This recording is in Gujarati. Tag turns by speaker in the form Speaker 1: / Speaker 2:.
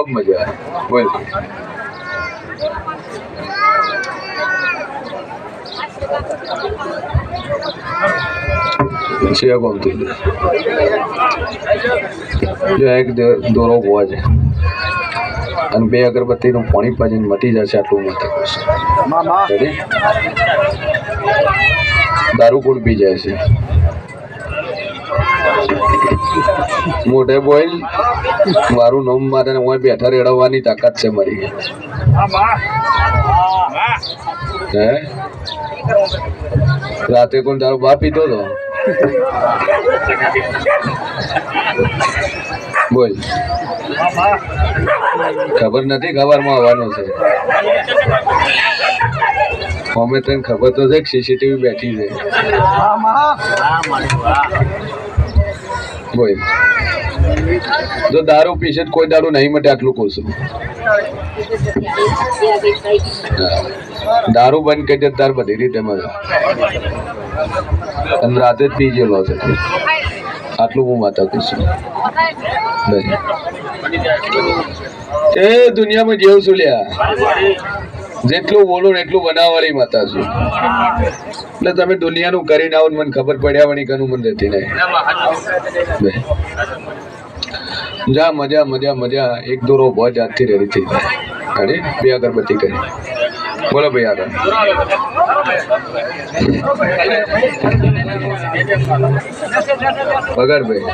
Speaker 1: મજા બોલ શિયા ગમતી જો એક દોરો હોવા છે અને 2 અગરબત્તીનું પાણી પાજીને મટી જશે આટલું મત દારૂ કોણ પી જાય છે મોઢે બોલ મારું નામ મારે હું બેઠા રેડવાની તાકાત છે મારી હે રાતે કોણ તારો બાપ પીતો હતો બોલ ખબર નથી ખબરમાં આવવાનું છે અમે તને ખબર તો છે સીસીટીવી બેઠી છે બોલ જો દારૂ પીશે કોઈ દારૂ નહીં મટે આટલું કહું છું દારૂ બંધ કરી દે તાર બધી રીતે મળે અને રાતે જ પી ગયેલો છે આટલું હું માતા કહું છું એ દુનિયામાં જેવું છું લ્યા જેટલું બોલું ને એટલું બનાવવાની માતા છું એટલે તમે દુનિયાનું કરીને આવો મને ખબર પડ્યા વણી કનું મને રહેતી નહીં જા મજા મજા મજા એક દોરો બહુ જાતથી રેડી થઈ જાય અને 2 અગરબત્તી કરી બોલો ભાઈ આગળ પગાર ભાઈ